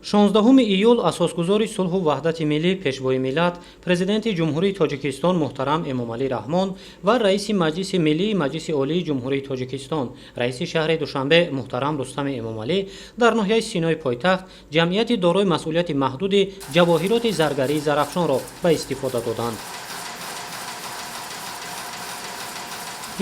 16 июл асосгузори сулҳу ваҳдати миллӣ пешвои миллат президенти ҷумҳурии Тоҷикистон муҳтарам Эмомалӣ Раҳмон ва раиси маҷлиси миллии Маҷлиси олии ҷумҳурии Тоҷикистон раиси шаҳри Душанбе муҳтарам Рустами Эмомалӣ дар ноҳияи Синои пойтахт ҷамъияти дорои масъулияти маҳдуди ҷавоҳироти заргарии зарафшонро ба истифода доданд.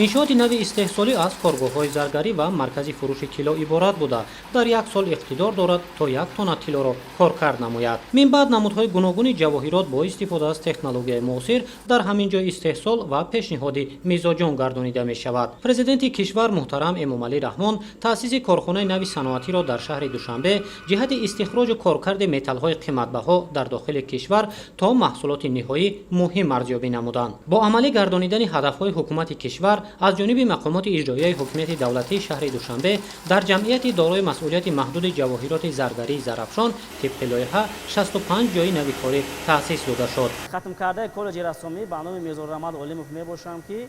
иншооти нави истеҳсолӣ аз коргоҳҳои заргарӣ ва маркази фурӯши тилло иборат буда дар як сол иқтидор дорад то 1 тонна тиллоро коркард намояд. Минбаъд намудҳои гуногуни ҷавоҳирот бо истифода аз технологияи муосир дар ҳамин ҷо истеҳсол ва пешниҳоди мизоҷон гардонида мешавад. Президенти кишвар муҳтарам Эмомалӣ Раҳмон таъсиси корхонаи нави саноатиро дар шаҳри Душанбе ҷиҳати истихроҷу коркарди металлҳои қиматбаҳо дар дохили кишвар то маҳсулоти ниҳоӣ муҳим арзёбӣ намуданд. Бо амалӣ гардонидани ҳадафҳои ҳукумати кишвар аз ҷониби мақомоти иҷроияи ҳокимияти давлатии шаҳри Душанбе дар ҷамъияти дорои масъулияти маҳдуди ҷавоҳироти заргарии зарафшон тибқи лоиҳа 65 ҷойи нави корӣ таъсис дода шуд. хатмкардаи коллеҷи рассомӣ ба номи Мирзо Раҳмат Олимов мебошам ки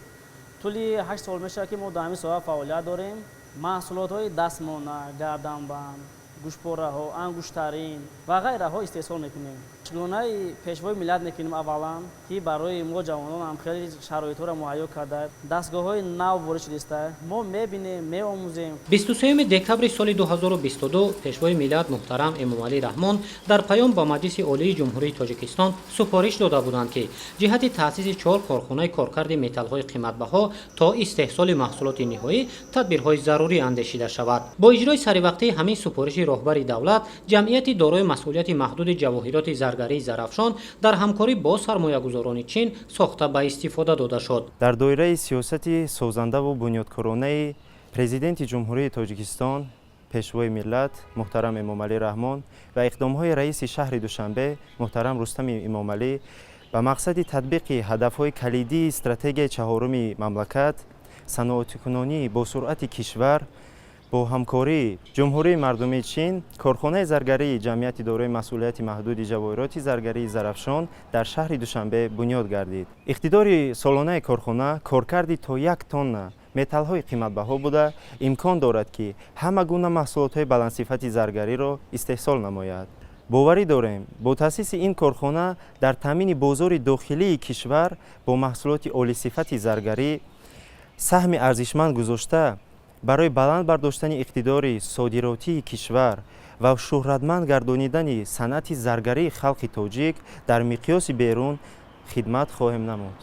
тӯли 8 сол мешавад ки мо дар ҳамин соҳа фаъолият дорем. маҳсулотҳои дастмона, гарданбанд, гӯшпораҳо, ангуштарин ва ғайраҳо истеҳсол мекунем. гунаи пешвои миллат мекунем аввалан ки барои мо ҷавонон ҳам хеле шароитҳоро муҳайё карда дастгоҳҳои нав ворид шудааста. мо мебинем, меомӯзем. 23 декабри соли 2022 пешвои миллат муҳтарам Эмомалӣ Раҳмон дар паём ба Маҷлиси олии ҷумҳурии Тоҷикистон супориш дода буданд ки ҷиҳати таъсиси 4 корхонаи коркарди металлҳои қиматбаҳо то истеҳсоли маҳсулоти ниҳоӣ тадбирҳои зарурӣ андешида шавад. Бо иҷрои саривақтии ҳамин супориши роҳбари давлат ҷамъияти дорои масъулияти маҳдуди ҷавоҳироти заргарии зарафшон дар ҳамкорӣ бо сармоягузорони чин сохта ба истифода дода шуд. дар доираи сиёсати созандаву бунёдкоронаи президенти ҷумҳурии Тоҷикистон пешвои миллат муҳтарам Эмомалӣ Раҳмон ва иқдомҳои раиси шаҳри Душанбе муҳтарам Рустами Эмомалӣ ба мақсади татбиқи ҳадафҳои калидии стратегияи чаҳоруми мамлакат саноатикунонӣ бо суръати кишвар бо ҳамкории ҷумҳурии мардумии Чин корхонаи заргарии ҷамъияти дорои масъулияти маҳдуди ҷавоҳироти заргарии зарафшон дар шаҳри Душанбе бунёд гардид. иқтидори солонаи корхона коркарди то 1 тонна металлҳои қиматбаҳо буда имкон дорад ки ҳама гуна маҳсулотҳои баландсифати заргариро истеҳсол намояд. боварӣ дорем бо таъсиси ин корхона дар таъмини бозори дохилии кишвар бо маҳсулоти олисифати заргарӣ саҳми арзишманд гузошта барои баланд бардоштани иқтидори содиротии кишвар ва шӯҳратманд гардонидани санъати заргарии халқи тоҷик дар миқёси берун хидмат хоҳем намуд.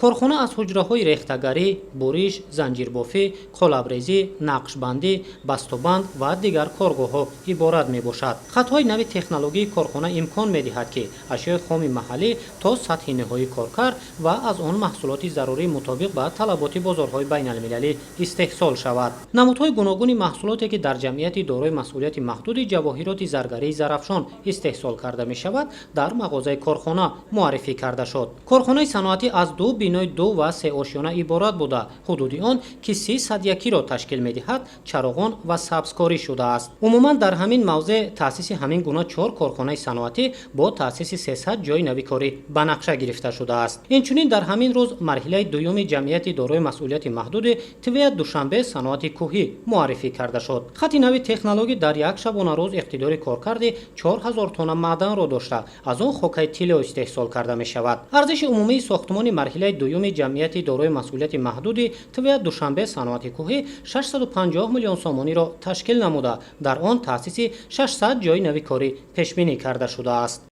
корхона аз ҳуҷраҳои рехтагарӣ, буриш, занҷирбофӣ, қолабрезӣ, нақшбандӣ, бастобанд ва дигар коргоҳҳо иборат мебошад. хатҳои нави технологии корхона имкон медиҳад ки ашёи хоми маҳаллӣ то сатҳи ниҳоии коркар ва аз он маҳсулоти зарурӣ мутобиқ ба талаботи бозорҳои байналмилалӣ истеҳсол шавад. намудҳои гуногуни маҳсулоте ки дар ҷамъияти дорои масъулияти маҳдуди ҷавоҳироти заргарии зарафшон истеҳсол карда мешавад дар мағозаи корхона муаррифӣ карда шуд. корхонаи саноатӣ аз ду бинои 2 ва 3 ошёна иборат буда ҳудуди он ки 301-ро ташкил медиҳад чароғон ва сабзкорӣ шудааст. умуман дар ҳамин мавзеъ таъсиси ҳамин гуна 4 корхонаи саноатӣ бо таъсиси 300 ҷойи навикорӣ ба нақша гирифта шудааст. инчунин дар ҳамин рӯз марҳилаи дуюми ҷамъияти дорои масъулияти маҳдуди ТВ Душанбе саноати кӯҳӣ муаррифӣ карда шуд. хати нави технологӣ дар як шабонарӯз иқтидори коркарди 4000 тонна маъданро дошта аз он хокаи тилло истеҳсол карда мешавад. арзиши умумии сохтмони марҳилаи дуюми ҷамъияти дорои масъулияти маҳдуди ТВ Душанбе саноати кӯҳӣ 650 миллион сомониро ташкил намуда дар он таъсиси 600 ҷойи навикорӣ пешбинӣ карда шудааст.